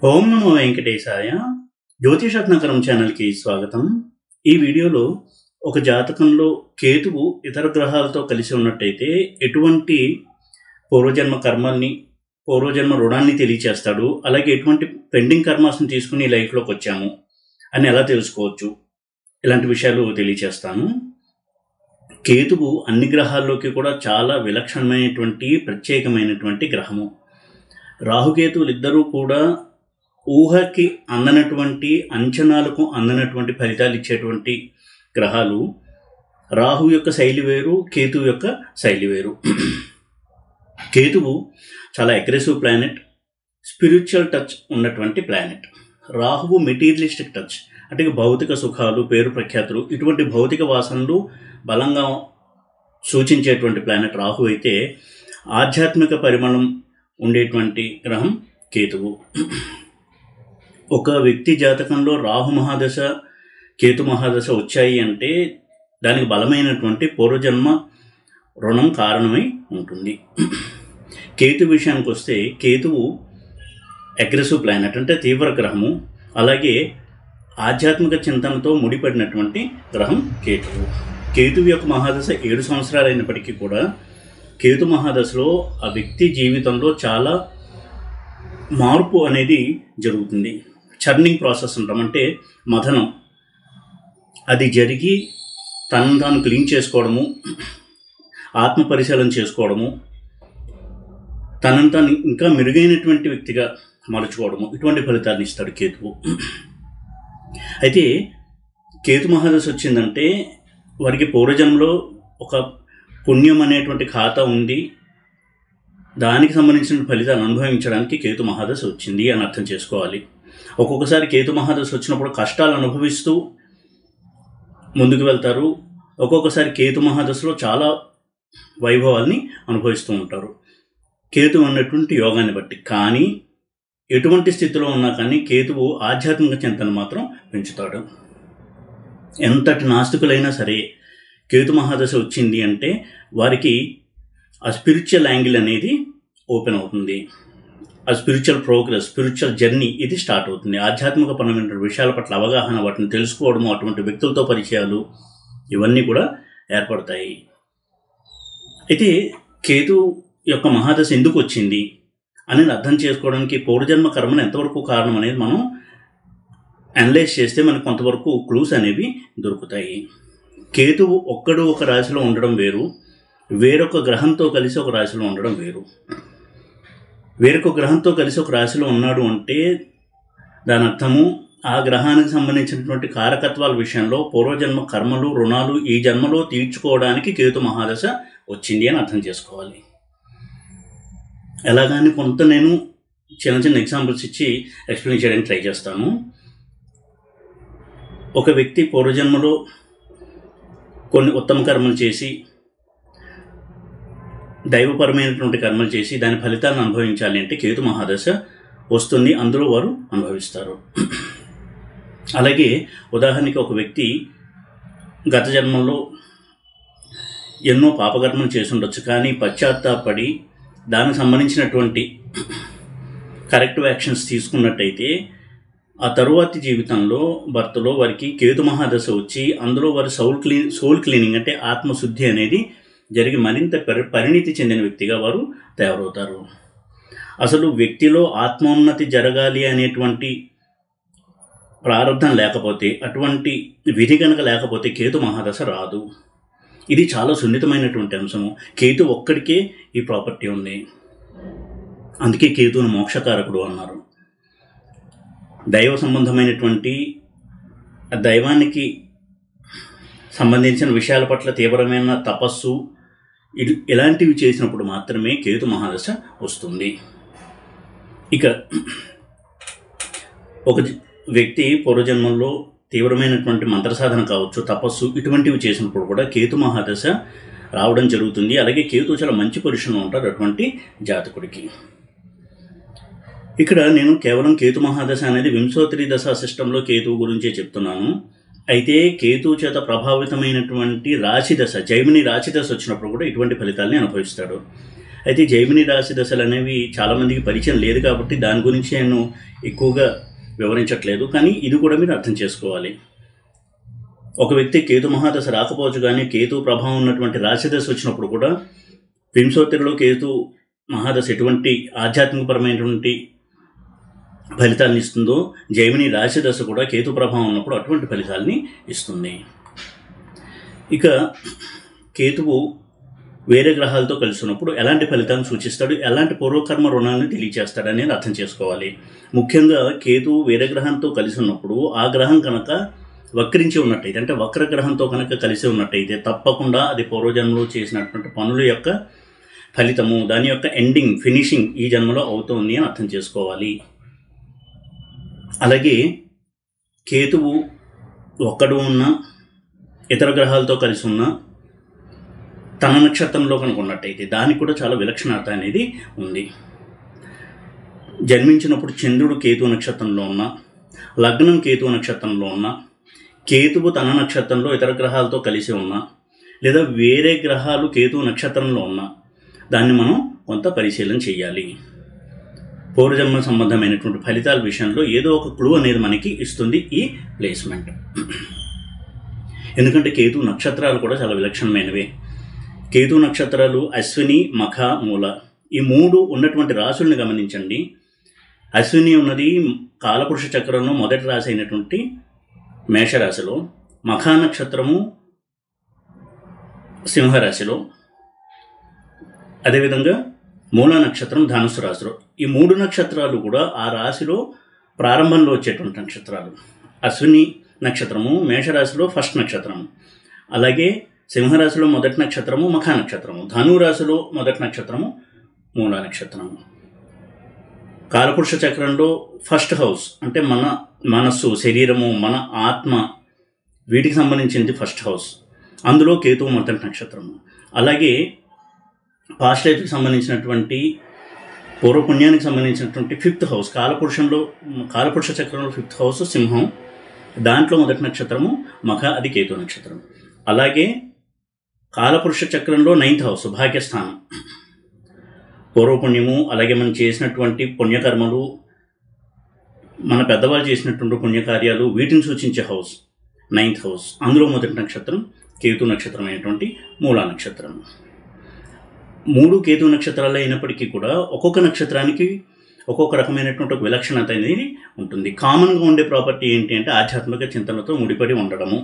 ఓం నమో వెంకటేశాయ. జ్యోతిషరత్నాకరం ఛానల్కి స్వాగతం. ఈ వీడియోలో ఒక జాతకంలో కేతువు ఇతర గ్రహాలతో కలిసి ఉన్నట్టయితే ఎటువంటి పూర్వజన్మ కర్మల్ని, పూర్వజన్మ రుణాన్ని తెలియచేస్తాడు, అలాగే ఎటువంటి పెండింగ్ కర్మాస్ని తీసుకుని లైఫ్లోకి వచ్చాము అని ఎలా తెలుసుకోవచ్చు, ఇలాంటి విషయాలు తెలియచేస్తాను. కేతువు అన్ని గ్రహాల్లోకి కూడా చాలా విలక్షణమైనటువంటి ప్రత్యేకమైనటువంటి గ్రహము. రాహుకేతువులు ఇద్దరూ కూడా ఊహకి అందనటువంటి, అంచనాలకు అందనటువంటి ఫలితాలు ఇచ్చేటువంటి గ్రహాలు. రాహు యొక్క శైలి వేరు, కేతువు యొక్క శైలి వేరు. కేతువు చాలా అగ్రెసివ్ ప్లానెట్, స్పిరిచువల్ టచ్ ఉన్నటువంటి ప్లానెట్. రాహువు మెటీరియలిస్టిక్ టచ్, అంటే భౌతిక సుఖాలు, పేరు ప్రఖ్యాతులు, ఇటువంటి భౌతిక వాసనలు బలంగా సూచించేటువంటి ప్లానెట్ రాహు అయితే, ఆధ్యాత్మిక పరిమళం ఉండేటువంటి గ్రహం కేతువు. ఒక వ్యక్తి జాతకంలో రాహు మహాదశ, కేతు మహాదశ వచ్చాయి అంటే దానికి బలమైనటువంటి పూర్వజన్మ రుణం కారణమై ఉంటుంది. కేతు విషయానికి వస్తే, కేతువు అగ్రెసివ్ ప్లానెట్, అంటే తీవ్ర గ్రహము. అలాగే ఆధ్యాత్మిక చింతనతో ముడిపడినటువంటి గ్రహం కేతువు. కేతువు యొక్క మహాదశ 7 సంవత్సరాలు అయినప్పటికీ కూడా కేతు మహాదశలో ఆ వ్యక్తి జీవితంలో చాలా మార్పు అనేది జరుగుతుంది. చర్నింగ్ ప్రాసెస్ అంటాం, అంటే మథనం. అది జరిగి తనను తాను క్లీన్ చేసుకోవడము, ఆత్మ పరిశీలన చేసుకోవడము, తనను తాను ఇంకా మెరుగైనటువంటి వ్యక్తిగా మలుచుకోవడము, ఇటువంటి ఫలితాలను ఇస్తాడు కేతువు. అయితే కేతు మహాదశ వచ్చిందంటే వారికి పూర్వజన్మలో ఒక పుణ్యం అనేటువంటి ఖాతా ఉంది, దానికి సంబంధించిన ఫలితాలు అనుభవించడానికి కేతు మహాదశ వచ్చింది అని అర్థం చేసుకోవాలి. ఒక్కొక్కసారి కేతు మహాదశ వచ్చినప్పుడు కష్టాలు అనుభవిస్తూ ముందుకు వెళ్తారు. ఒక్కొక్కసారి కేతు మహాదశలో చాలా వైభవాల్ని అనుభవిస్తూ ఉంటారు, కేతు అన్నటువంటి యోగాన్ని బట్టి. కానీ ఎటువంటి స్థితిలో ఉన్నా కానీ కేతువు ఆధ్యాత్మిక చింతన మాత్రం పెంచుతాడు. ఎంతటి నాస్తికులైనా సరే కేతు మహాదశ వచ్చింది అంటే వారికి ఆ స్పిరిచువల్ యాంగిల్ అనేది ఓపెన్ అవుతుంది. ఆ స్పిరిచువల్ ప్రోగ్రెస్, స్పిరిచువల్ జర్నీ ఇది స్టార్ట్ అవుతుంది. ఆధ్యాత్మిక పరమైన విషయాల పట్ల అవగాహన, వాటిని తెలుసుకోవడము, అటువంటి వ్యక్తులతో పరిచయాలు, ఇవన్నీ కూడా ఏర్పడతాయి. అయితే కేతు యొక్క మహాదశ ఎందుకు వచ్చింది అనేది అర్థం చేసుకోవడానికి పూర్వజన్మ కర్మను ఎంతవరకు కారణం అనేది మనం అనలైజ్ చేస్తే మనకు కొంతవరకు క్లూస్ అనేవి దొరుకుతాయి. కేతువు ఒక్కడు ఒక రాశిలో ఉండడం వేరు, వేరొక గ్రహంతో కలిసి ఒక రాశిలో ఉండడం వేరు. వేరొక గ్రహంతో కలిసి ఒక రాశిలో ఉన్నాడు అంటే దాని అర్థము ఆ గ్రహానికి సంబంధించినటువంటి కారకత్వాల విషయంలో పూర్వజన్మ కర్మలు, రుణాలు ఈ జన్మలో తీర్చుకోవడానికి కేతు మహాదశ వచ్చింది అని అర్థం చేసుకోవాలి. ఎలాగని కొంత నేను చిన్న చిన్న ఎగ్జాంపుల్స్ ఇచ్చి ఎక్స్ప్లెయిన్ చేయడానికి ట్రై చేస్తాను. ఒక వ్యక్తి పూర్వజన్మలో కొన్ని ఉత్తమ కర్మలు చేసి, దైవపరమైనటువంటి కర్మలు చేసి దాని ఫలితాలను అనుభవించాలి అంటే కేతు మహాదశ వస్తుంది, అందులో వారు అనుభవిస్తారు. అలాగే ఉదాహరణకి ఒక వ్యక్తి గత జన్మలో ఎన్నో పాపకర్మలు చేసి ఉండొచ్చు, కానీ పశ్చాత్తాపడి దానికి సంబంధించినటువంటి కరెక్టివ్ యాక్షన్స్ తీసుకున్నట్టయితే ఆ తరువాతి జీవితంలో భర్తలో వారికి కేతు మహాదశ వచ్చి అందులో వారి సోల్ క్లీనింగ్, అంటే ఆత్మశుద్ధి అనేది జరిగి మరింత పరిణితి చెందిన వ్యక్తిగా వారు తయారవుతారు. అసలు వ్యక్తిలో ఆత్మోన్నతి జరగాలి అనేటువంటి ప్రారంధం లేకపోతే, అటువంటి విధి కనుక లేకపోతే కేతు మహాదశ రాదు. ఇది చాలా సున్నితమైనటువంటి అంశము. కేతు ఒక్కడికే ఈ ప్రాపర్టీ ఉంది, అందుకే కేతువును మోక్షకారకుడు అన్నారు. దైవ సంబంధమైనటువంటి దైవానికి సంబంధించిన విషయాల పట్ల తీవ్రమైన తపస్సు ఇలాంటివి చేసినప్పుడు మాత్రమే కేతు మహాదశ వస్తుంది. ఇక ఒక వ్యక్తి పూర్వజన్మంలో తీవ్రమైనటువంటి మంత్ర సాధన కావచ్చు, తపస్సు, ఇటువంటివి చేసినప్పుడు కూడా కేతు మహాదశ రావడం జరుగుతుంది. అలాగే కేతు చాలా మంచి పొజిషన్లో ఉంటారు అటువంటి జాతకుడికి. ఇక్కడ నేను కేవలం కేతు మహాదశ అనేది వింశోత్తరి దశా సిస్టంలో కేతువు గురించే చెప్తున్నాను. అయితే కేతు చేత ప్రభావితమైనటువంటి రాశి దశ, జైమిని రాశి దశ వచ్చినప్పుడు కూడా ఇటువంటి ఫలితాలని అనుభవిస్తాడు. అయితే జైమిని రాశి దశలు అనేవి చాలామందికి పరిచయం లేదు కాబట్టి దాని గురించి నేను ఎక్కువగా వివరించట్లేదు, కానీ ఇది కూడా మీరు అర్థం చేసుకోవాలి. ఒక వ్యక్తి కేతు మహాదశ రాకపోవచ్చు, కానీ కేతు ప్రభావం ఉన్నటువంటి రాశి దశ వచ్చినప్పుడు కూడా వింశోత్తరిలో కేతు మహాదశ ఎటువంటి ఆధ్యాత్మికపరమైనటువంటి ఫలితాలను ఇస్తుందో జైమిని రాశి దశ కూడా కేతు ప్రభావం ఉన్నప్పుడు అటువంటి ఫలితాలని ఇస్తుంది. ఇక కేతువు వేరే గ్రహాలతో కలిసి ఉన్నప్పుడు ఎలాంటి ఫలితాలను సూచిస్తాడు, ఎలాంటి పూర్వకర్మ రుణాలను తెలియచేస్తాడు అనేది అర్థం చేసుకోవాలి. ముఖ్యంగా కేతువు వేరే గ్రహంతో కలిసి ఉన్నప్పుడు ఆ గ్రహం కనుక వక్రించి ఉన్నట్టయితే, అంటే వక్ర గ్రహంతో కనుక కలిసి ఉన్నట్టయితే తప్పకుండా అది పూర్వజన్మలో చేసినటువంటి పనుల యొక్క ఫలితము, దాని యొక్క ఎండింగ్, ఫినిషింగ్ ఈ జన్మలో అవుతుంది అని అర్థం చేసుకోవాలి. అలాగే కేతువు ఒక్కడు ఉన్న ఇతర గ్రహాలతో కలిసి ఉన్న తన నక్షత్రంలో కనుక ఉన్నట్టయితే దానికి కూడా చాలా విలక్షణత అనేది ఉంది. జన్మించినప్పుడు చంద్రుడు కేతు నక్షత్రంలో ఉన్న, లగ్నం కేతు నక్షత్రంలో ఉన్న, కేతువు తన నక్షత్రంలో ఇతర గ్రహాలతో కలిసి ఉన్న, లేదా వేరే గ్రహాలు కేతు నక్షత్రంలో ఉన్న దాన్ని మనం కొంత పరిశీలన చేయాలి. పూర్వజన్మ సంబంధమైనటువంటి ఫలితాల విషయంలో ఏదో ఒక క్లూ అనేది మనకి ఇస్తుంది ఈ ప్లేస్మెంట్. ఎందుకంటే కేతు నక్షత్రాలు కూడా చాలా విలక్షణమైనవి. కేతు నక్షత్రాలు అశ్విని, మఖ, మూల, ఈ 3 ఉన్నటువంటి రాశుల్ని గమనించండి. అశ్విని ఉన్నది కాలపురుష చక్రంలో మొదటి రాశి అయినటువంటి మేషరాశిలో, మఖా నక్షత్రము సింహరాశిలో, అదేవిధంగా మూల నక్షత్రం ధనుసు రాశిలో. ఈ 3 నక్షత్రాలు కూడా ఆ రాశిలో ప్రారంభంలో వచ్చేటువంటి నక్షత్రాలు. అశ్విని నక్షత్రము మేషరాశిలో ఫస్ట్ నక్షత్రము, అలాగే సింహరాశిలో మొదటి నక్షత్రము మఖా నక్షత్రము, ధనురాశిలో మొదటి నక్షత్రము మూల నక్షత్రము. కాలపురుష చక్రంలో ఫస్ట్ హౌస్ అంటే మన మనస్సు, శరీరము, మన ఆత్మ, వీటికి సంబంధించింది ఫస్ట్ హౌస్, అందులో కేతువు మొదటి నక్షత్రము. అలాగే పాస్ట్ లైఫ్కి సంబంధించినటువంటి పూర్వపుణ్యానికి సంబంధించినటువంటి 5th హౌస్, కాలపురుష చక్రంలో 5th హౌస్ సింహం, దాంట్లో మొదటి నక్షత్రము మఖ, అది కేతు నక్షత్రం. అలాగే కాలపురుష చక్రంలో 9th హౌస్ భాగ్యస్థానం, పూర్వపుణ్యము, అలాగే మనం చేసినటువంటి పుణ్యకర్మలు, మన పెద్దవాళ్ళు చేసినటువంటి పుణ్యకార్యాలు, వీటిని సూచించే హౌస్ 9th హౌస్, అందులో మొదటి నక్షత్రం కేతు నక్షత్రం అయినటువంటి మూలా నక్షత్రం. 3 కేతు నక్షత్రాలు అయినప్పటికీ కూడా ఒక్కొక్క నక్షత్రానికి ఒక్కొక్క రకమైనటువంటి ఒక విలక్షణత అనేది ఉంటుంది. కామన్గా ఉండే ప్రాపర్టీ ఏంటి అంటే ఆధ్యాత్మిక చింతనతో ముడిపడి ఉండడము.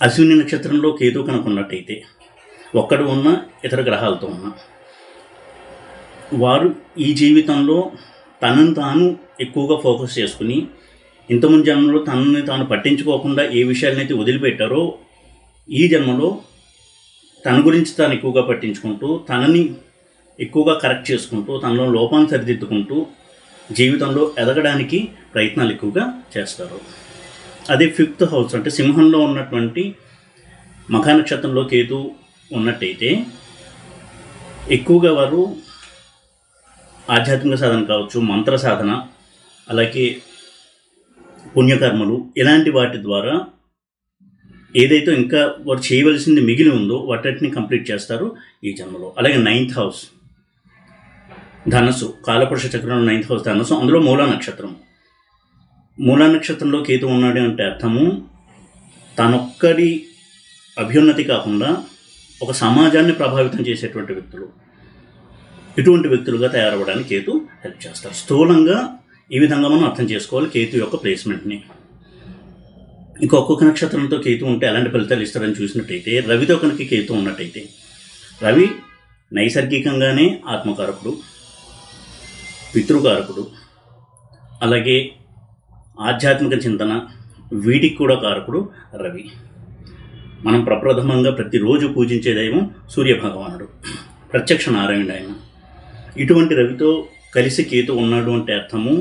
అశ్విని నక్షత్రంలో కేతు కనుక ఉన్నట్టయితే ఒక్కడు ఉన్న, ఇతర గ్రహాలతో ఉన్న వారు ఈ జీవితంలో తనను తాను ఎక్కువగా ఫోకస్ చేసుకుని, ఇంతకుముందు జన్మలో తనని తాను పట్టించుకోకుండా ఏ విషయాలనైతే వదిలిపెట్టారో ఈ జన్మలో తన గురించి తాను ఎక్కువగా పట్టించుకుంటూ, తనని ఎక్కువగా కరెక్ట్ చేసుకుంటూ, తనలో లోపాన్ని సరిదిద్దుకుంటూ జీవితంలో ఎదగడానికి ప్రయత్నాలు ఎక్కువగా చేస్తారు. అదే 5th హౌస్ అంటే సింహంలో ఉన్నటువంటి మఖా నక్షత్రంలో కేతు ఉన్నట్టయితే ఎక్కువగా వారు ఆధ్యాత్మిక సాధన కావచ్చు, మంత్ర సాధన, అలాగే పుణ్యకర్మలు, ఇలాంటి వాటి ద్వారా ఏదైతే ఇంకా వారు చేయవలసింది మిగిలి ఉందో వాటిని కంప్లీట్ చేస్తారు ఈ జన్మలో. అలాగే 9th హౌస్ ధనస్సు, కాలపురుష చక్రంలో 9th హౌస్ ధనస్సు, అందులో మూలా నక్షత్రం. మూలా నక్షత్రంలో కేతు ఉన్నాడు అంటే అర్థము తనొక్కడి అభ్యున్నతి కాకుండా ఒక సమాజాన్ని ప్రభావితం చేసేటువంటి వ్యక్తులు, ఇటువంటి వ్యక్తులుగా తయారవ్వడానికి కేతు హెల్ప్ చేస్తారు. స్థూలంగా ఈ విధంగా మనం అర్థం చేసుకోవాలి కేతు యొక్క ప్లేస్మెంట్ని. ఇంకా ఒక్కొక్క నక్షత్రంతో కేతు ఉంటే ఎలాంటి ఫలితాలు ఇస్తారని చూసినట్టయితే, రవితో కనుక కేతు ఉన్నట్టయితే, రవి నైసర్గికంగానే ఆత్మకారకుడు, పితృకారకుడు, అలాగే ఆధ్యాత్మిక చింతన, వీటికి కూడా కారకుడు రవి. మనం ప్రప్రథమంగా ప్రతిరోజు పూజించే దైవం సూర్యభగవానుడు, ప్రత్యక్ష నారాయణుడు ఆయన. ఇటువంటి రవితో కలిసి కేతు ఉన్నాడు అంటే అర్థము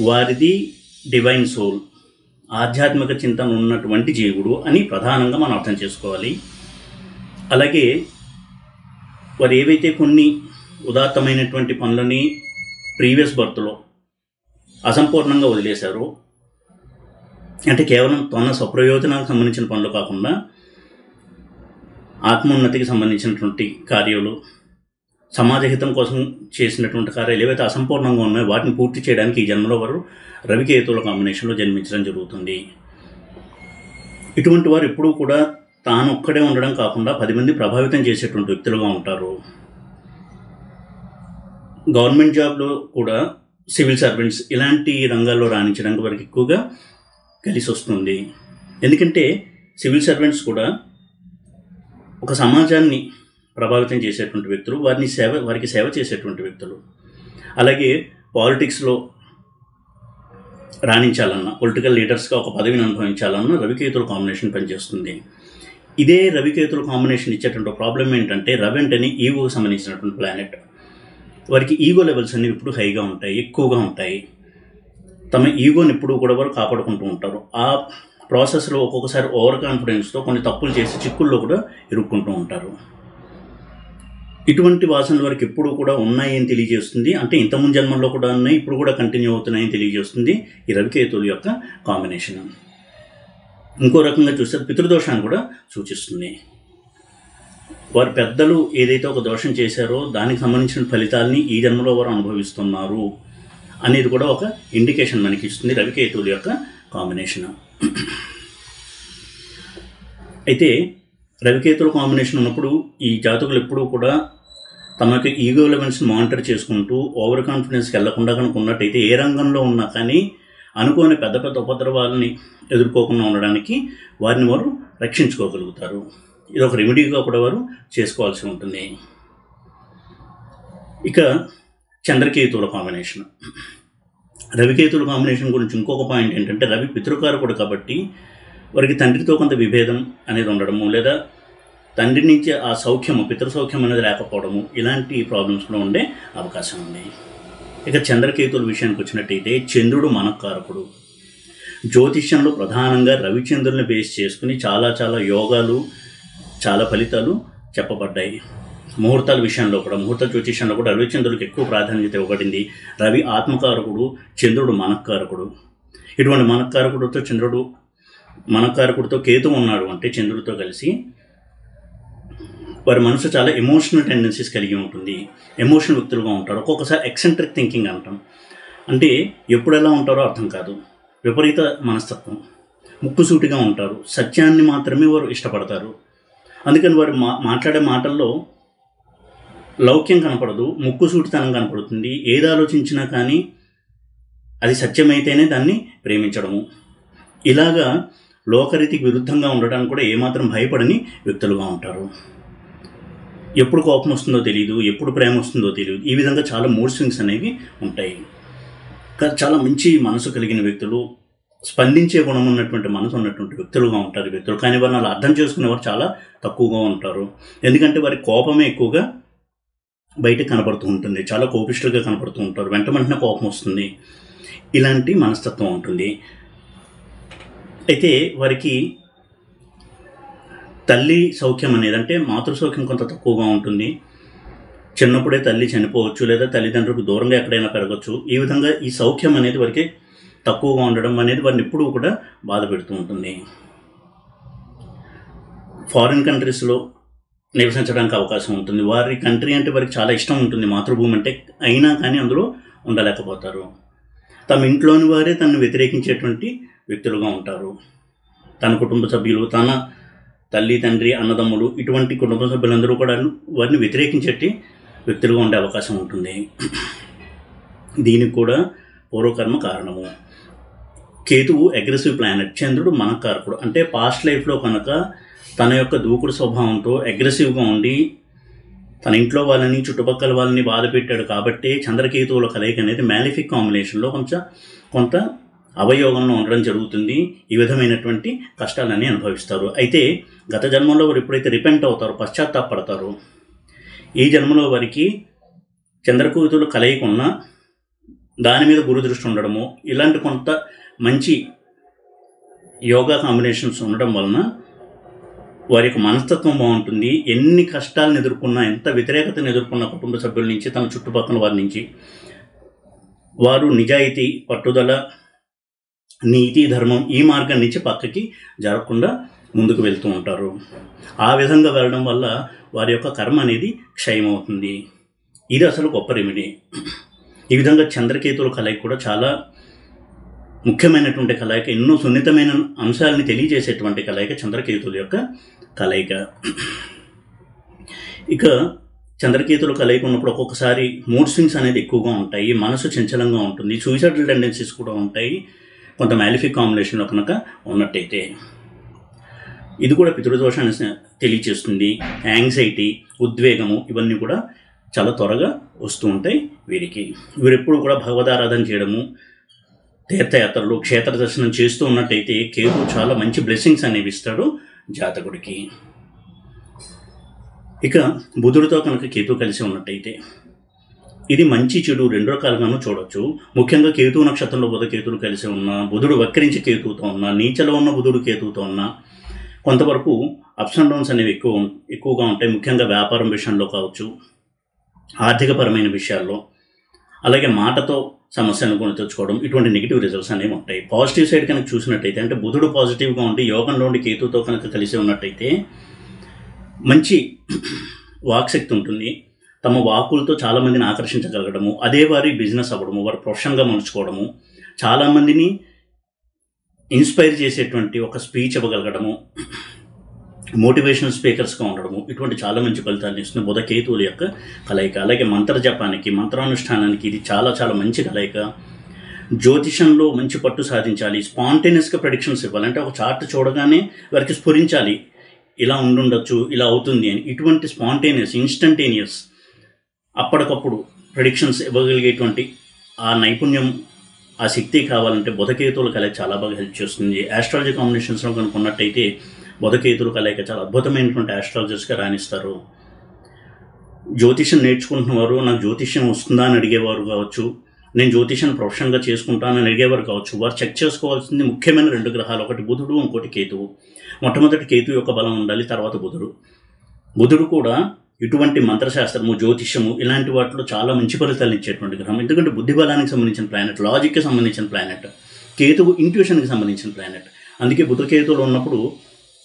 వారిది డివైన్ సోల్, ఆధ్యాత్మిక చింతన ఉన్నటువంటి జీవుడు అని ప్రధానంగా మనం అర్థం చేసుకోవాలి. అలాగే వారు ఏవైతే కొన్ని ఉదాత్తమైనటువంటి పనులని ప్రీవియస్ బర్త్లో అసంపూర్ణంగా వదిలేశారో, అంటే కేవలం తన స్వప్రయోజనాలకు సంబంధించిన పనులు కాకుండా ఆత్మోన్నతికి సంబంధించినటువంటి కార్యాలు, సమాజహితం కోసం చేసినటువంటి కార్యాలు ఏవైతే అసంపూర్ణంగా ఉన్నాయో వాటిని పూర్తి చేయడానికి ఈ జన్మలో వారు రవికేతువుల కాంబినేషన్లో జన్మించడం జరుగుతుంది. ఇటువంటి వారు ఎప్పుడూ కూడా తాను ఒక్కడే ఉండడం కాకుండా 10 మంది ప్రభావితం చేసేటువంటి వ్యక్తులుగా ఉంటారు. గవర్నమెంట్ జాబ్లో కూడా సివిల్ సర్వెంట్స్ ఇలాంటి రంగాల్లో రాణించడానికి వారికి ఎక్కువగా కలిసి వస్తుంది. ఎందుకంటే సివిల్ సర్వెంట్స్ కూడా ఒక సమాజాన్ని ప్రభావితం చేసేటువంటి వ్యక్తులు, వారికి సేవ చేసేటువంటి వ్యక్తులు. అలాగే పాలిటిక్స్లో రాణించాలన్నా, పొలిటికల్ లీడర్స్గా ఒక పదవిని అనుభవించాలన్నా రవికేతుల కాంబినేషన్ పనిచేస్తుంది. ఇదే రవికేతుల కాంబినేషన్ ఇచ్చేటువంటి ప్రాబ్లం ఏంటంటే, రవి అంటేనే ఈగోకి సంబంధించినటువంటి ప్లానెట్. వారికి ఈగో లెవెల్స్ అనేవి ఇప్పుడు హైగా ఉంటాయి, ఎక్కువగా ఉంటాయి. తమ ఈగోని ఎప్పుడూ కూడా వారు కాపాడుకుంటూ ఉంటారు. ఆ ప్రాసెస్లో ఒక్కొక్కసారి ఓవర్ కాన్ఫిడెన్స్తో కొన్ని తప్పులు చేసి చిక్కుల్లో కూడా ఇరుక్కుంటూ ఉంటారు. ఇటువంటి వాసనలు వారికి ఎప్పుడు కూడా ఉన్నాయని తెలియజేస్తుంది. అంటే ఇంతకుముందు జన్మల్లో కూడా ఉన్నాయి, ఇప్పుడు కూడా కంటిన్యూ అవుతున్నాయని తెలియజేస్తుంది ఈ రవికేతువుల యొక్క కాంబినేషన్. ఇంకో రకంగా చూస్తే పితృదోషాన్ని కూడా సూచిస్తుంది. వారి పెద్దలు ఏదైతే ఒక దోషం చేశారో దానికి సంబంధించిన ఫలితాలని ఈ జన్మలో వారు అనుభవిస్తున్నారు అనేది కూడా ఒక ఇండికేషన్ మనకి ఇస్తుంది రవికేతువుల యొక్క కాంబినేషన్. అయితే రవికేతువుల కాంబినేషన్ ఉన్నప్పుడు ఈ జాతకులు ఎప్పుడూ కూడా తమ యొక్క ఈగో లెవెల్స్ని మానిటర్ చేసుకుంటూ ఓవర్ కాన్ఫిడెన్స్కి వెళ్లకుండా కనుక ఉన్నట్టయితే ఏ రంగంలో ఉన్నా కానీ అనుకోని పెద్ద పెద్ద ఉపద్రవాలని ఎదుర్కోకుండా ఉండడానికి వారిని వారు రక్షించుకోగలుగుతారు. ఇది ఒక రెమెడీగా కూడా వారు చేసుకోవాల్సి ఉంటుంది. ఇక చంద్రకేతువుల కాంబినేషన్. రవికేతువుల కాంబినేషన్ గురించి ఇంకొక పాయింట్ ఏంటంటే, రవి పితృకారకుడు కాబట్టి వారికి తండ్రితో కొంత విభేదం అనేది ఉండడము, లేదా తండ్రి నుంచి ఆ సౌఖ్యము, పితృసౌఖ్యం అనేది లేకపోవడము, ఇలాంటి ప్రాబ్లమ్స్ కూడా ఉండే అవకాశం ఉంది. ఇక చంద్రకేతువుల విషయానికి వచ్చినట్టయితే, చంద్రుడు మనకారకుడు. జ్యోతిష్యంలో ప్రధానంగా రవిచంద్రుల్ని బేస్ చేసుకుని చాలా యోగాలు, చాలా ఫలితాలు చెప్పబడ్డాయి. ముహూర్తాల విషయంలో కూడా, ముహూర్త జ్యోతిష్యంలో కూడా రవిచంద్రుడికి ఎక్కువ ప్రాధాన్యత ఇవ్వబడింది. రవి ఆత్మకారకుడు, చంద్రుడు మనకారకుడు. ఇటువంటి మనకారకుడితో కేతు ఉన్నాడు అంటే చంద్రుడితో కలిసి, వారి మనసు చాలా ఎమోషనల్ టెండెన్సీస్ కలిగి ఉంటుంది. ఎమోషనల్ వ్యక్తులుగా ఉంటారు. ఒక్కొక్కసారి ఎక్సెంట్రిక్ థింకింగ్ అంటాం. అంటే ఎప్పుడు ఎలా ఉంటారో అర్థం కాదు. విపరీత మనస్తత్వం, ముక్కుసూటిగా ఉంటారు. సత్యాన్ని మాత్రమే వారు ఇష్టపడతారు. అందుకని వారు మాట్లాడే మాటల్లో లౌక్యం కనపడదు, ముక్కుసూటితనం కనపడుతుంది. ఏది ఆలోచించినా కానీ అది సత్యమైతేనే దాన్ని ప్రేమించడము. ఇలాగా లోకరీతికి విరుద్ధంగా ఉండడానికి కూడా ఏమాత్రం భయపడని వ్యక్తులుగా ఉంటారు. ఎప్పుడు కోపం వస్తుందో తెలియదు, ఎప్పుడు ప్రేమ వస్తుందో తెలియదు. ఈ విధంగా చాలా మూడ్ స్వింగ్స్ అనేవి ఉంటాయి. చాలా మంచి మనసు కలిగిన వ్యక్తులు, స్పందించే గుణం ఉన్నటువంటి మనసు ఉన్నటువంటి వ్యక్తులుగా ఉంటారు వ్యక్తులు. కానీ వారిని అలా అర్థం చేసుకునేవారు చాలా తక్కువగా ఉంటారు. ఎందుకంటే వారి కోపమే ఎక్కువగా బయటకు కనపడుతూ ఉంటుంది. చాలా కోపిష్ఠులుగా కనపడుతూ ఉంటారు. వెంటనే కోపం వస్తుంది. ఇలాంటి మనస్తత్వం ఉంటుంది. అయితే వారికి తల్లి సౌఖ్యం అనేది, అంటే మాతృ సౌఖ్యం కొంత తక్కువగా ఉంటుంది. చిన్నప్పుడే తల్లి చనిపోవచ్చు, లేదా తల్లిదండ్రులకు దూరంగా ఎక్కడైనా పెరగచ్చు. ఈ విధంగా ఈ సౌఖ్యం అనేది వారికి తక్కువగా ఉండడం అనేది వారిని ఎప్పుడూ కూడా బాధ పెడుతూ ఉంటుంది. ఫారిన్ కంట్రీస్లో నివసించడానికి అవకాశం ఉంటుంది. వారి కంట్రీ అంటే వారికి చాలా ఇష్టం ఉంటుంది, మాతృభూమి అంటే. అయినా కానీ అందులో ఉండలేకపోతారు. తమ ఇంట్లోని వారే తనను వ్యతిరేకించేటువంటి వ్యక్తులుగా ఉంటారు. తన కుటుంబ సభ్యులు, తన తల్లి, తండ్రి, అన్నదమ్ములు, ఇటువంటి కుటుంబ సభ్యులందరూ కూడా వారిని వ్యతిరేకించేటి వ్యక్తులుగా ఉండే అవకాశం ఉంటుంది. దీనికి కూడా పూర్వకర్మ కారణము. కేతువు అగ్రెసివ్ ప్లానెట్, చంద్రుడు మనకారకుడు. అంటే పాస్ట్ లైఫ్లో కనుక తన యొక్క దూకుడు స్వభావంతో అగ్రెసివ్గా ఉండి తన ఇంట్లో వాళ్ళని, చుట్టుపక్కల వాళ్ళని బాధ పెట్టాడు కాబట్టి చంద్రకేతువుల కలయిక అనేది మ్యాలిఫిక్ కాంబినేషన్లో కొంత అవయోగంలో ఉండడం జరుగుతుంది. ఈ విధమైనటువంటి కష్టాలన్నీ అనుభవిస్తారు. అయితే గత జన్మలో వారు ఎప్పుడైతే రిపెంట్ అవుతారో, పశ్చాత్తాపడతారో, ఈ జన్మలో వారికి చంద్రకేతువుల కలయిక ఉన్న దాని మీద గురు దృష్టి ఉండడము, ఇలాంటి కొంత మంచి యోగా కాంబినేషన్స్ ఉండడం వలన వారి యొక్క మనస్తత్వం బాగుంటుంది. ఎన్ని కష్టాలను ఎదుర్కొన్నా, ఎంత వ్యతిరేకతను ఎదుర్కొన్న కుటుంబ సభ్యుల నుంచి, తన చుట్టుపక్కల వారి నుంచి, వారు నిజాయితీ, పట్టుదల, నీతి, ధర్మం ఈ మార్గం నుంచి పక్కకి జరగకుండా ముందుకు వెళ్తూ ఉంటారు. ఆ విధంగా వెళ్ళడం వల్ల వారి యొక్క కర్మ అనేది క్షయమవుతుంది. ఇది అసలు గొప్ప రెమెడీ. ఈ విధంగా చంద్రకేతువుల కలయిక కూడా చాలా ముఖ్యమైనటువంటి కలయిక, ఎన్నో సున్నితమైన అంశాలని తెలియజేసేటువంటి కలయిక చంద్రకేతువుల యొక్క కలయిక. ఇక చంద్రకేతువుల కలయిక ఉన్నప్పుడు ఒక్కొక్కసారి మూడ్ స్వింగ్స్ అనేది ఎక్కువగా ఉంటాయి, మనసు చంచలంగా ఉంటుంది, సూసైడల్ టెండెన్సీస్ కూడా ఉంటాయి కొంత మ్యాలిఫిక్ కాంబినేషన్లో కనుక ఉన్నట్టయితే. ఇది కూడా పితృదోషాన్ని తెలియచేస్తుంది. యాంగ్జైటీ, ఉద్వేగము ఇవన్నీ కూడా చాలా త్వరగా వస్తూ ఉంటాయి వీరికి. వీరెప్పుడు కూడా భగవదారాధన చేయడము, తీర్థయాత్రలు, క్షేత్ర దర్శనం చేస్తూ ఉన్నట్టయితే కేతు చాలా మంచి బ్లెస్సింగ్స్ అనేవి ఇస్తాడు జాతకుడికి. ఇక బుధుడితో కనుక కేతు కలిసి ఉన్నట్టయితే ఇది మంచి చెడు రెండు రకాలుగాను చూడొచ్చు. ముఖ్యంగా కేతు నక్షత్రంలో బుధకేతులు కలిసి ఉన్న, బుధుడు వక్రించి కేతువుతో ఉన్న, నీచలో ఉన్న బుధుడు కేతువుతో ఉన్న కొంతవరకు అప్స్ అండ్ డౌన్స్ అనేవి ఎక్కువగా ఉంటాయి. ముఖ్యంగా వ్యాపారం విషయంలో కావచ్చు, ఆర్థికపరమైన విషయాల్లో, అలాగే మాటతో సమస్యలను కొని తెచ్చుకోవడం, ఇటువంటి నెగిటివ్ రిజల్ట్స్ అనేవి ఉంటాయి. పాజిటివ్ సైడ్ కనుక చూసినట్టయితే, అంటే బుధుడు పాజిటివ్గా ఉండి యోగంలో ఉండి కేతుతో కనుక కలిసి ఉన్నట్టయితే మంచి వాక్శక్తి ఉంటుంది. తమ వాక్కులతో చాలామందిని ఆకర్షించగలగడము, అదే వారి బిజినెస్ అవ్వడము, వారి ప్రొఫెషన్గా మలుచుకోవడము, చాలామందిని ఇన్స్పైర్ చేసేటువంటి ఒక స్పీచ్ ఇవ్వగలగడము, మోటివేషనల్ స్పీకర్స్గా ఉండడము, ఇటువంటి చాలా మంచి ఫలితాలను ఇస్తుంది బుధ కేతువుల యొక్క కలయిక. అలాగే మంత్ర జపానికి, మంత్రానుష్ఠానానికి ఇది చాలా చాలా మంచి కలయిక. జ్యోతిషంలో మంచి పట్టు సాధించాలి, స్పాంటేనియస్గా ప్రెడిక్షన్స్ ఇవ్వాలి, అంటే ఒక చార్ట్ చూడగానే వారికి స్ఫురించాలి, ఇలా ఉండుండొచ్చు, ఇలా అవుతుంది అని. ఇటువంటి స్పాంటేనియస్, ఇన్స్టంటేనియస్, అప్పటికప్పుడు ప్రెడిక్షన్స్ ఇవ్వగలిగేటువంటి ఆ నైపుణ్యం, ఆ శక్తి కావాలంటే బుధకేతువుల కలయిక చాలా బాగా హెల్ప్ చేస్తుంది. ఆస్ట్రాలజీ కాంబినేషన్స్లో కనుక్కున్నట్టయితే బుధకేతువుల కలయిక చాలా అద్భుతమైనటువంటి ఆస్ట్రాలజర్స్గా రాణిస్తారు. జ్యోతిష్యం నేర్చుకుంటున్నవారు నాకు జ్యోతిష్యం వస్తుందా అని అడిగేవారు కావచ్చు, నేను జ్యోతిష్యం ప్రొఫెషన్గా చేసుకుంటానని అడిగేవారు కావచ్చు. వారు చెక్ చేసుకోవాల్సింది ముఖ్యమైన రెండు గ్రహాలు, ఒకటి బుధుడు, ఇంకోటి కేతువు. మొట్టమొదటి కేతు యొక్క బలం ఉండాలి, తర్వాత బుధుడు. బుధుడు కూడా ఇటువంటి మంత్రశాస్త్రము, జ్యోతిష్యము ఇలాంటి వాటిలో చాలా మంచి ఫలితాలు ఇచ్చేటువంటి గ్రహం. ఎందుకంటే బుద్ధి బలానికి సంబంధించిన ప్లానెట్, లాజిక్కి సంబంధించిన ప్లానెట్. కేతువు ఇంట్యూషన్కి సంబంధించిన ప్లానెట్. అందుకే బుధకేతువులు ఉన్నప్పుడు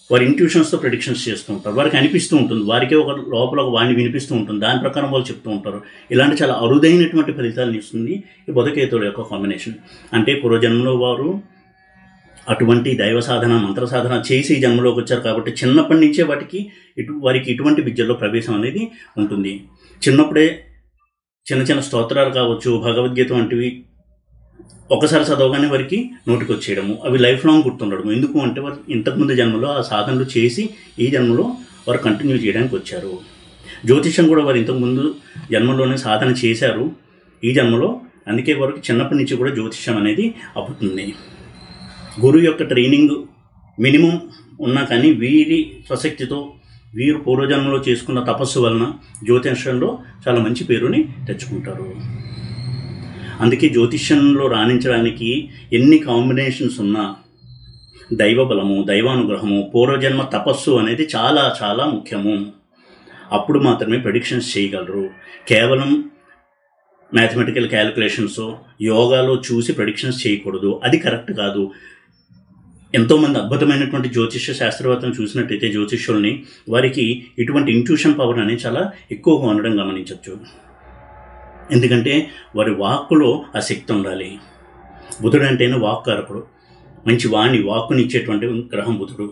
వారి ఇంట్యూషన్స్తో ప్రెడిక్షన్స్ చేస్తూ ఉంటారు. వారికి అనిపిస్తూ ఉంటుంది, వారికే ఒక లోపల ఒక వాణి వినిపిస్తూ ఉంటుంది, దాని ప్రకారం వాళ్ళు చెప్తూ ఉంటారు. ఇలాంటి చాలా అరుదైనటువంటి ఫలితాలను ఇస్తుంది ఈ బుధకేతువుల యొక్క కాంబినేషన్. అంటే పూర్వజన్మలో వారు అటువంటి దైవ సాధన, మంత్ర సాధన చేసి ఈ జన్మలోకి వచ్చారు కాబట్టి చిన్నప్పటి నుంచే వారికి ఇటువంటి విద్యలో ప్రవేశం అనేది ఉంటుంది. చిన్నప్పుడే చిన్న చిన్న స్తోత్రాలు కావచ్చు, భగవద్గీత వంటివి ఒకసారి చదవగానే వారికి నోటికి వచ్చేయడము, అవి లైఫ్ లాంగ్ గుర్తుండడము. ఎందుకు అంటే వారు ఇంతకుముందు జన్మలో ఆ సాధనలు చేసి ఈ జన్మలో వారు కంటిన్యూ చేయడానికి వచ్చారు. జ్యోతిషం కూడా వారు ఇంతకుముందు జన్మలోనే సాధన చేశారు ఈ జన్మలో, అందుకే వారికి చిన్నప్పటి నుంచి కూడా జ్యోతిషం అనేది అవుతుంది. గురువు యొక్క ట్రైనింగ్ మినిమం ఉన్నా కానీ వీరి స్వశక్తితో, వీరు పూర్వజన్మలో చేసుకున్న తపస్సు వలన జ్యోతిషంలో చాలా మంచి పేరుని తెచ్చుకుంటారు. అందుకే జ్యోతిష్యంలో రాణించడానికి ఎన్ని కాంబినేషన్స్ ఉన్నా దైవ బలము, దైవానుగ్రహము, పూర్వజన్మ తపస్సు అనేది చాలా చాలా ముఖ్యము. అప్పుడు మాత్రమే ప్రెడిక్షన్స్ చేయగలరు. కేవలం మ్యాథమెటికల్ క్యాలిక్యులేషన్స్, యోగాలో చూసి ప్రెడిక్షన్స్ చేయకూడదు, అది కరెక్ట్ కాదు. ఎంతోమంది అద్భుతమైనటువంటి జ్యోతిష్య శాస్త్రవేత్తలను చూసినట్టయితే జ్యోతిష్యుల్ని, వారికి ఇటువంటి ఇంట్యూషన్ పవర్ అనేది చాలా ఎక్కువగా ఉండడం గమనించవచ్చు. ఎందుకంటే వారి వాక్కులో ఆ శక్తి ఉండాలి. బుధుడు అంటేనే వాక్కారకుడు, మంచి వాక్కునిచ్చేటువంటి గ్రహం బుధుడు.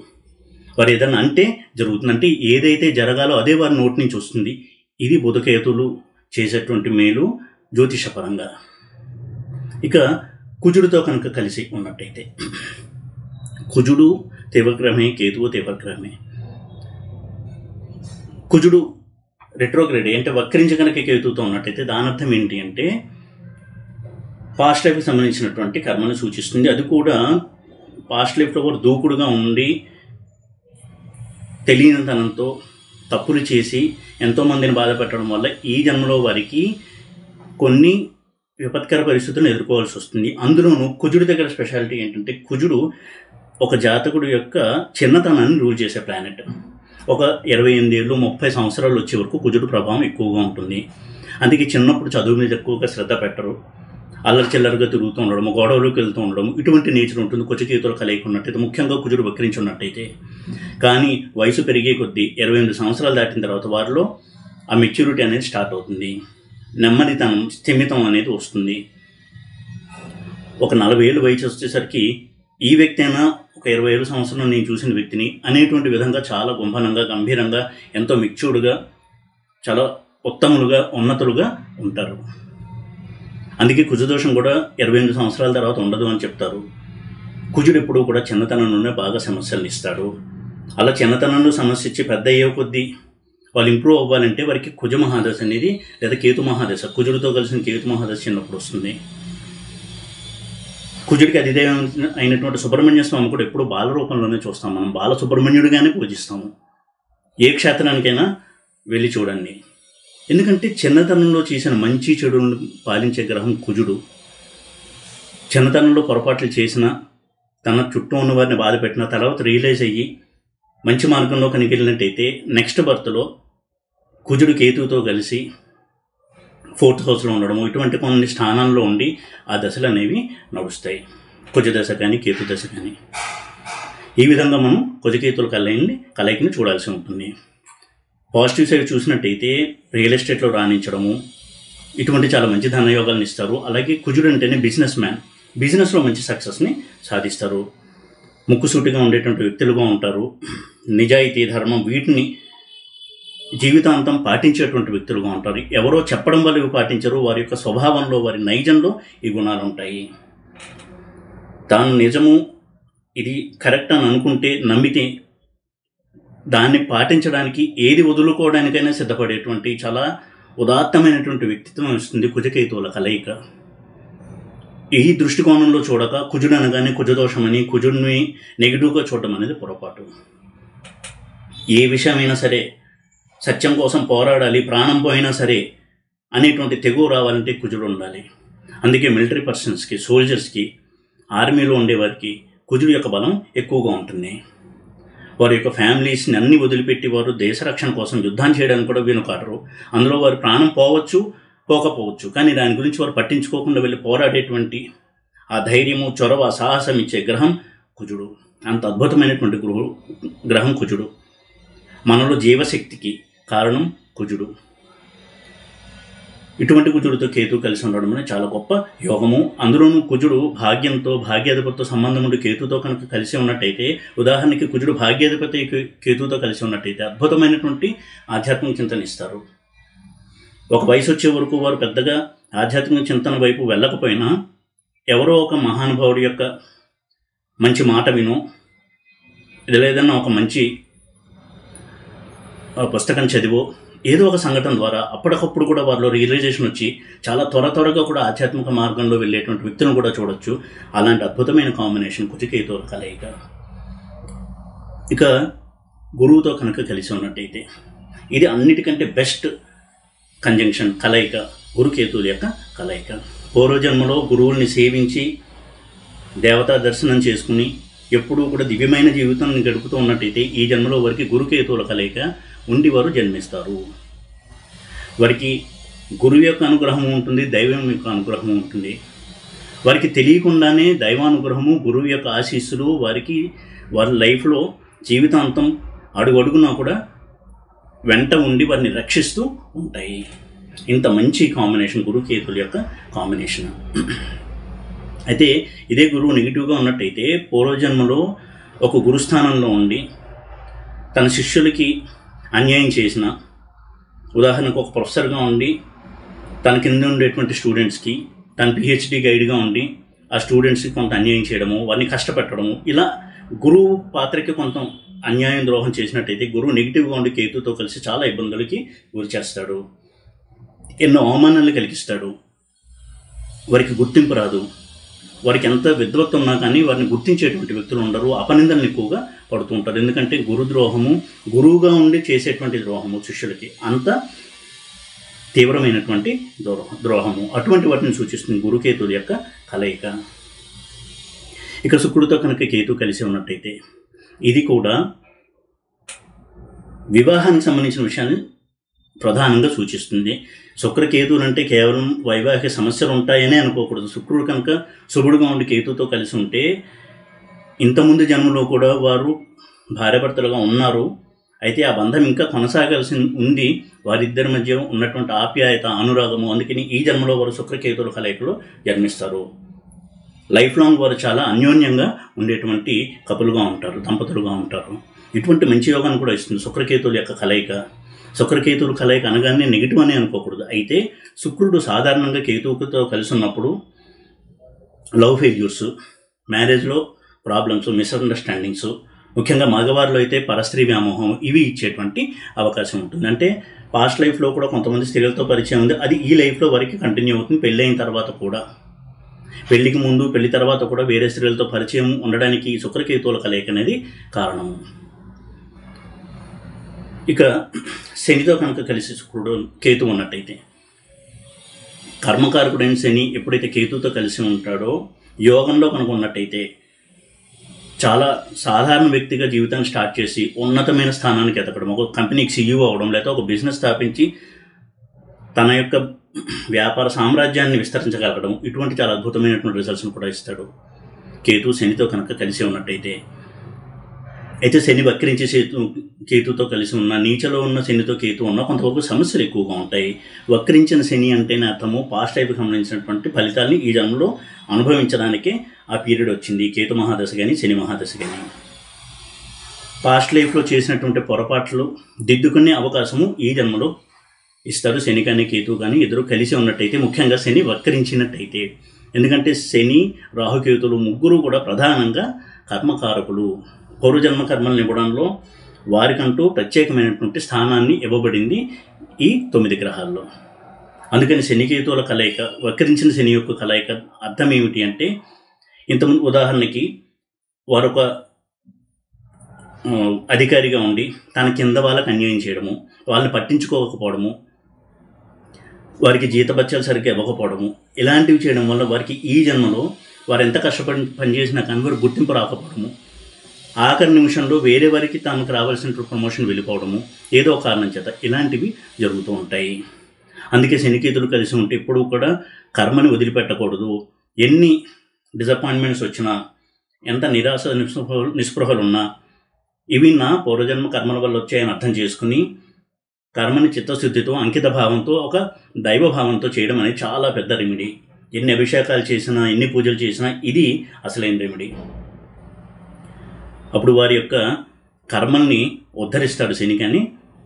వారు ఏదన్నా అంటే జరుగుతుంది, అంటే ఏదైతే జరగాలో అదే వారి నోటి నుంచి వస్తుంది. ఇది బుధకేతువులు చేసేటువంటి మేలు జ్యోతిషపరంగా. ఇక కుజుడితో కనుక కలిసి ఉన్నట్టయితే, కుజుడు తీవ్రగ్రహమే, కేతువు తీవ్రగ్రహమే. కుజుడు రెట్రోగ్రేడ్ అంటే వక్రించి కనుక కేతువుతో ఉన్నట్టయితే దాని అర్థం ఏంటి అంటే పాస్ట్ లైఫ్కి సంబంధించినటువంటి కర్మను సూచిస్తుంది. అది కూడా పాస్ట్ లైఫ్లో కూడా దూకుడుగా ఉండి తెలియనితనంతో తప్పులు చేసి ఎంతోమందిని బాధ పెట్టడం వల్ల ఈ జన్మలో వారికి కొన్ని విపత్కర పరిస్థితులను ఎదుర్కోవాల్సి వస్తుంది. అందులోనూ కుజుడి దగ్గర స్పెషాలిటీ ఏంటంటే, కుజుడు ఒక జాతకుడు యొక్క చిన్నతనాన్ని రూల్ చేసే ప్లానెట్. ఒక 28 ఏళ్ళు 30 సంవత్సరాలు వచ్చే వరకు కుజుడు ప్రభావం ఎక్కువగా ఉంటుంది. అందుకే చిన్నప్పుడు చదువు మీద ఎక్కువగా శ్రద్ధ పెట్టరు, అల్లరి చిల్లరగా తిరుగుతూ ఉండడం, గొడవలోకి వెళ్తూ ఉండడం, ఇటువంటి నేచర్ ఉంటుంది కుజకేతువులు కలయిక ఉన్నట్టయితే, ముఖ్యంగా కుజుడు వక్రించి ఉన్నట్టయితే. కానీ వయసు పెరిగే కొద్దీ 28 సంవత్సరాలు దాటిన తర్వాత వారిలో ఆ మెచ్యూరిటీ అనేది స్టార్ట్ అవుతుంది. నెమ్మదితనం, స్థిమితం అనేది వస్తుంది. ఒక 40 ఏళ్ళు వయసు వచ్చేసరికి ఈ వ్యక్తి అయినా ఒక 27 సంవత్సరంలో నేను చూసిన వ్యక్తిని అనేటువంటి విధంగా చాలా గుంభనంగా, గంభీరంగా, ఎంతో మెచ్యూర్డ్గా, చాలా ఉత్తములుగా, ఉన్నతులుగా ఉంటారు. అందుకే కుజదోషం కూడా 28 సంవత్సరాల తర్వాత ఉండదు అని చెప్తారు. కుజుడు ఎప్పుడూ కూడా చిన్నతనంలోనే బాగా సమస్యలను ఇస్తాడు. అలా చిన్నతనంలో సమస్య ఇచ్చి పెద్ద అయ్యే కొద్దీ వాళ్ళు ఇంప్రూవ్ అవ్వాలంటే వారికి కుజ మహాదశ అనేది, లేదా కేతు మహాదశ, కుజుడితో కలిసిన కేతు మహాదశ చిన్నప్పుడు వస్తుంది. కుజుడికి అధిదేవం అయినటువంటి సుబ్రహ్మణ్య స్వామి కూడా ఎప్పుడు బాల రూపంలోనే చూస్తాం. మనం బాల సుబ్రహ్మణ్యుడిగానే పూజిస్తాము. ఏ క్షేత్రానికైనా వెళ్ళి చూడండి. ఎందుకంటే చిన్నతనంలో చేసిన మంచి చెడులను పాలించే గ్రహం కుజుడు. చిన్నతనంలో పొరపాట్లు చేసిన, తన చుట్టూ ఉన్న వారిని బాధ పెట్టిన తర్వాత రియలైజ్ అయ్యి మంచి మార్గంలో కనికెళ్ళినట్టయితే నెక్స్ట్ బర్త్లో కుజుడు కేతువుతో కలిసి 4th హౌస్లో ఉండడము, ఇటువంటి కొన్ని స్థానాల్లో ఉండి ఆ దశలు అనేవి నడుస్తాయి. కుజ దశ కానీ కేతు దశ కానీ. ఈ విధంగా మనం కుజకేతుల కలయికని చూడాల్సి ఉంటుంది. పాజిటివ్ సైడ్ చూసినట్టయితే రియల్ ఎస్టేట్లో రాణించడము, ఇటువంటి చాలా మంచి ధనయోగాలను ఇస్తారు. అలాగే కుజుడు అంటేనే బిజినెస్ మ్యాన్, బిజినెస్లో మంచి సక్సెస్ని సాధిస్తారు. ముక్కుసూటిగా ఉండేటువంటి వ్యక్తులుగా ఉంటారు. నిజాయితీ, ధర్మం వీటిని జీవితాంతం పాటించేటువంటి వ్యక్తులుగా ఉంటారు. ఎవరో చెప్పడం వల్ల ఇవి పాటించరు. వారి యొక్క స్వభావంలో, వారి నైజంలో ఈ గుణాలు ఉంటాయి. తాను నిజము, ఇది కరెక్ట్ అని అనుకుంటే, నమ్మితే దాన్ని పాటించడానికి, ఏది వదులుకోవడానికైనా సిద్ధపడేటువంటి చాలా ఉదాత్తమైనటువంటి వ్యక్తిత్వం వస్తుంది కుజకేతువుల కలయిక. ఈ దృష్టికోణంలో చూడక కుజుడు అనగానే కుజదోషమని, కుజుడిని నెగిటివ్గా చూడడం అనేది పొరపాటు. ఏ విషయమైనా సరే సత్యం కోసం పోరాడాలి, ప్రాణం పోయినా సరే అనేటువంటి తెగువ రావాలంటే కుజుడు ఉండాలి. అందుకే మిలిటరీ పర్సన్స్కి, సోల్జర్స్కి, ఆర్మీలో ఉండేవారికి కుజుడు యొక్క బలం ఎక్కువగా ఉంటుంది. వారి యొక్క ఫ్యామిలీస్ని అన్ని వదిలిపెట్టి వారు దేశ రక్షణ కోసం యుద్ధం చేయడానికి కూడా వెనుకాడరు. అందులో వారి ప్రాణం పోవచ్చు, పోకపోవచ్చు, కానీ దాని గురించి వారు పట్టించుకోకుండా వెళ్ళి పోరాడేటువంటి ఆ ధైర్యము, చొరవ, సాహసం ఇచ్చే గ్రహం కుజుడు. అంత అద్భుతమైనటువంటి గ్రహం కుజుడు. మనలో జీవశక్తికి కారణం కుజుడు. ఇటువంటి కుజుడితో కేతు కలిసి ఉండడం అనేది చాలా గొప్ప యోగము. అందులోనూ కుజుడు భాగ్యంతో, భాగ్యాధిపతితో సంబంధం ఉండి కేతుతో కనుక కలిసి ఉన్నట్టయితే, ఉదాహరణకి కుజుడు భాగ్యాధిపతి కేతుతో కలిసి ఉన్నట్టయితే అద్భుతమైనటువంటి ఆధ్యాత్మిక చింతన ఇస్తారు. ఒక వయసు వచ్చే వరకు వారు పెద్దగా ఆధ్యాత్మిక చింతన వైపు వెళ్ళకపోయినా ఎవరో ఒక మహానుభావుడి యొక్క మంచి మాట వినో, లేదన్నా ఒక మంచి పుస్తకం చదివో, ఏదో ఒక సంఘటన ద్వారా అప్పటికప్పుడు కూడా వారిలో రియలైజేషన్ వచ్చి చాలా త్వరగా కూడా ఆధ్యాత్మిక మార్గంలో వెళ్ళేటువంటి వ్యక్తులను కూడా చూడొచ్చు. అలాంటి అద్భుతమైన కాంబినేషన్ కుజకేతువుల కలయిక. ఇక గురువుతో కనుక కలిసి ఉన్నట్టయితే ఇది అన్నిటికంటే బెస్ట్ కంజంక్షన్, కలయిక, గురుకేతువుల యొక్క కలయిక. పూర్వజన్మలో గురువుల్ని సేవించి దేవతా దర్శనం చేసుకుని ఎప్పుడూ కూడా దివ్యమైన జీవితాన్ని గడుపుతూ ఉన్నట్టయితే ఈ జన్మలో వారికి గురుకేతువుల కలయిక ఉండి వారు జన్మిస్తారు. వారికి గురువు యొక్క అనుగ్రహం ఉంటుంది, దైవం యొక్క అనుగ్రహం ఉంటుంది. వారికి తెలియకుండానే దైవానుగ్రహము, గురువు యొక్క ఆశీస్సులు వారికి వారి లైఫ్లో జీవితాంతం అడుగడుగునా కూడా వెంట ఉండి వారిని రక్షిస్తూ ఉంటాయి. ఇంత మంచి కాంబినేషన్ గురుకేతుల యొక్క కాంబినేషన్. అయితే ఇదే గురువు నెగిటివ్గా ఉన్నట్టయితే పూర్వజన్మలో ఒక గురుస్థానంలో ఉండి తన శిష్యులకి అన్యాయం చేసిన, ఉదాహరణకు ఒక ప్రొఫెసర్గా ఉండి తన కింద ఉండేటువంటి స్టూడెంట్స్కి, తన పిహెచ్డి గైడ్గా ఉండి ఆ స్టూడెంట్స్కి కొంత అన్యాయం చేయడము, వారిని కష్టపెట్టడము, ఇలా గురువు పాత్రకి కొంత అన్యాయం, ద్రోహం చేసినట్టయితే గురువు నెగిటివ్గా ఉండి కేతుతో కలిసి చాలా ఇబ్బందులకి గురి చేస్తాడు. ఎన్నో అవమానాలు కలిగిస్తాడు. వారికి గుర్తింపు రాదు. వారికి ఎంత విద్వత్తు ఉన్నా కానీ వారిని గుర్తించేటువంటి వ్యక్తులు ఉండరు. అపనిందలను ఎక్కువగా పడుతూ ఉంటారు. ఎందుకంటే గురుద్రోహము, గురువుగా ఉండి చేసేటువంటి ద్రోహము శిష్యులకి అంత తీవ్రమైనటువంటి ద్రోహము. అటువంటి వాటిని సూచిస్తుంది గురుకేతుల యొక్క కలయిక. ఇక శుక్రుడితో కనుక కేతు కలిసి ఉన్నట్టయితే ఇది కూడా వివాహానికి సంబంధించిన విషయాన్ని ప్రధానంగా సూచిస్తుంది. శుక్రకేతువులు అంటే కేవలం వైవాహిక సమస్యలు ఉంటాయనే అనుకోకూడదు. శుక్రుడు కనుక శుభుడుగా ఉండి కేతుతో కలిసి ఉంటే ఇంతకుముందు జన్మలో కూడా వారు భార్యాభర్తలుగా ఉన్నారు. అయితే ఆ బంధం ఇంకా కొనసాగాల్సి ఉంది. వారిద్దరి మధ్య ఉన్నటువంటి ఆప్యాయత, అనురాగము, అందుకని ఈ జన్మలో వారు శుక్రకేతుల కలయికలో జన్మిస్తారు. లైఫ్ లాంగ్ వారు చాలా అన్యోన్యంగా ఉండేటువంటి కపులుగా ఉంటారు, దంపతులుగా ఉంటారు. ఇటువంటి మంచి యోగాన్ని కూడా ఇస్తుంది శుక్రకేతుల యొక్క కలయిక. శుక్రకేతువుల కలయిక అనగానే నెగిటివ్ అని అనుకోకూడదు. అయితే శుక్రుడు సాధారణంగా కేతువుతో కలిసి ఉన్నప్పుడు లవ్ ఫెయిల్యూర్స్, మ్యారేజ్లో ప్రాబ్లమ్స్, మిస్అండర్స్టాండింగ్స్, ముఖ్యంగా మగవారిలో అయితే పరస్త్రీ వ్యామోహం, ఇవి ఇచ్చేటువంటి అవకాశం ఉంటుంది. అంటే పాస్ట్ లైఫ్లో కూడా కొంతమంది స్త్రీలతో పరిచయం ఉంది, అది ఈ లైఫ్లో వరకు కంటిన్యూ అవుతుంది. పెళ్ళైన తర్వాత కూడా, పెళ్లికి ముందు పెళ్లి తర్వాత కూడా వేరే స్త్రీలతో పరిచయం ఉండడానికి శుక్రకేతువుల కలయిక అనేది కారణము. ఇక శనితో కనుక కలిసి శుక్రుడు కేతు ఉన్నట్టయితే, కర్మకారకుడైన శని ఎప్పుడైతే కేతుతో కలిసి ఉంటాడో, యోగంలో కనుక ఉన్నట్టయితే చాలా సాధారణ వ్యక్తిగా జీవితాన్ని స్టార్ట్ చేసి ఉన్నతమైన స్థానానికి ఎదగడం, ఒక కంపెనీకి సీఈఓ అవడం, లేదా ఒక బిజినెస్ స్థాపించి తన యొక్క వ్యాపార సామ్రాజ్యాన్ని విస్తరించగలగడం, ఇటువంటి చాలా అద్భుతమైనటువంటి రిజల్ట్స్ని కూడా ఇస్తాడు కేతు శనితో కనుక కలిసి ఉన్నట్టయితే. అయితే శని వక్రించి కేతుతో కలిసి ఉన్న, నీచలో ఉన్న శనితో కేతు ఉన్న కొంతవరకు సమస్యలు ఎక్కువగా ఉంటాయి. వక్రించిన శని అంటేనే అర్థము పాస్ట్ లైఫ్కి సంబంధించినటువంటి ఫలితాన్ని ఈ జన్మలో అనుభవించడానికే ఆ పీరియడ్ వచ్చింది, కేతు మహాదశ కానీ శని మహాదశ కానీ. పాస్ట్ లైఫ్లో చేసినటువంటి పొరపాట్లు దిద్దుకునే అవకాశము ఈ జన్మలో ఇస్తారు శని కానీ కేతు కానీ ఇద్దరు కలిసి ఉన్నట్టయితే, ముఖ్యంగా శని వక్రించినట్టయితే. ఎందుకంటే శని, రాహుకేతులు ముగ్గురు కూడా ప్రధానంగా కర్మకారకులు. పూర్వజన్మ కర్మలను ఇవ్వడంలో వారికంటూ ప్రత్యేకమైనటువంటి స్థానాన్ని ఇవ్వబడింది ఈ 9 గ్రహాల్లో. అందుకని శనికేతువుల కలయిక, వక్రించిన శని యొక్క కలయిక అర్థం ఏమిటి అంటే, ఇంతకుముందు ఉదాహరణకి వారొక అధికారిగా ఉండి తన కింద వాళ్ళకి అన్యాయం చేయడము, వాళ్ళని పట్టించుకోకపోవడము, వారికి జీతభత్యాలు సరిగ్గా ఇవ్వకపోవడము, ఇలాంటివి చేయడం వల్ల వారికి ఈ జన్మలో వారు ఎంత కష్టపడి పనిచేసినా కానీ వారు గుర్తింపు రాకపోవడము, ఆఖరి నిమిషంలో వేరే వారికి తమకు రావాల్సిన ప్రమోషన్ వెళ్ళిపోవడము, ఏదో కారణం చేత ఇలాంటివి జరుగుతూ ఉంటాయి. అందుకే శనికేతులు కలిసి ఉంటే ఎప్పుడూ కూడా కర్మని వదిలిపెట్టకూడదు. ఎన్ని డిసప్పాయింట్మెంట్స్ వచ్చినా, ఎంత నిరాశ నిస్పృహలున్నా, ఇవి నా పూర్వజన్మ కర్మల వల్ల వచ్చాయని అర్థం చేసుకుని కర్మని చిత్తశుద్ధితో, అంకిత భావంతో, ఒక దైవభావంతో చేయడం అనేది చాలా పెద్ద రెమెడీ. ఎన్ని అభిషేకాలు చేసినా, ఎన్ని పూజలు చేసినా ఇది అసలైన రెమెడీ. అప్పుడు వారి యొక్క కర్మల్ని ఉద్ధరిస్తాడు శని కానీ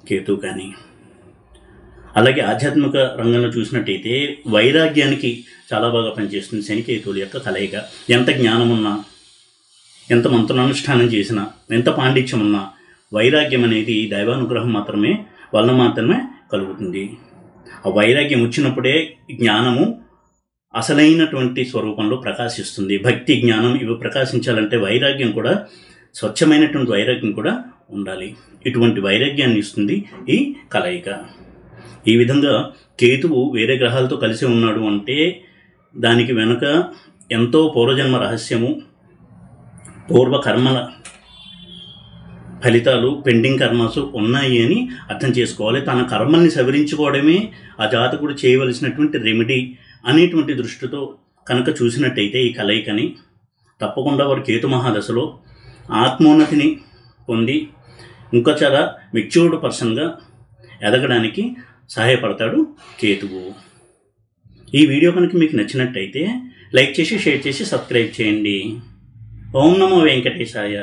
కేతు కానీ. అలాగే ఆధ్యాత్మిక రంగంలో చూసినట్టయితే వైరాగ్యానికి చాలా బాగా పనిచేస్తుంది శనికేతువుల యొక్క కలయిక. ఎంత జ్ఞానం ఉన్నా, ఎంత మంత్రానుష్ఠానం చేసినా, ఎంత పాండిత్యం ఉన్నా, వైరాగ్యం అనేది దైవానుగ్రహం వలన మాత్రమే కలుగుతుంది. ఆ వైరాగ్యం వచ్చినప్పుడే జ్ఞానము అసలైనటువంటి స్వరూపంలో ప్రకాశిస్తుంది. భక్తి, జ్ఞానం ఇవి ప్రకాశించాలంటే వైరాగ్యం కూడా, స్వచ్ఛమైనటువంటి వైరాగ్యం కూడా ఉండాలి. ఇటువంటి వైరాగ్యాన్ని ఇస్తుంది ఈ కలయిక. ఈ విధంగా కేతువు వేరే గ్రహాలతో కలిసి ఉన్నాడు అంటే దానికి వెనుక ఎంతో పూర్వజన్మ రహస్యము, పూర్వకర్మల ఫలితాలు, పెండింగ్ కర్మస్ ఉన్నాయి అని అర్థం చేసుకోవాలి. తన కర్మల్ని సవరించుకోవడమే ఆ జాతకుడు చేయవలసినటువంటి రెమెడీ అనేటువంటి దృష్టితో కనుక చూసినట్టయితే ఈ కలయికని, తప్పకుండా వారు కేతు మహాదశలో ఆత్మోన్నతిని పొంది ఇంకా చాలా మెచ్యూర్డ్ పర్సన్గా ఎదగడానికి సహాయపడతాడు కేతువు. ఈ వీడియో కనుక మీకు నచ్చినట్టయితే లైక్ చేసి, షేర్ చేసి, సబ్స్క్రైబ్ చేయండి. ఓం నమో వెంకటేశాయ.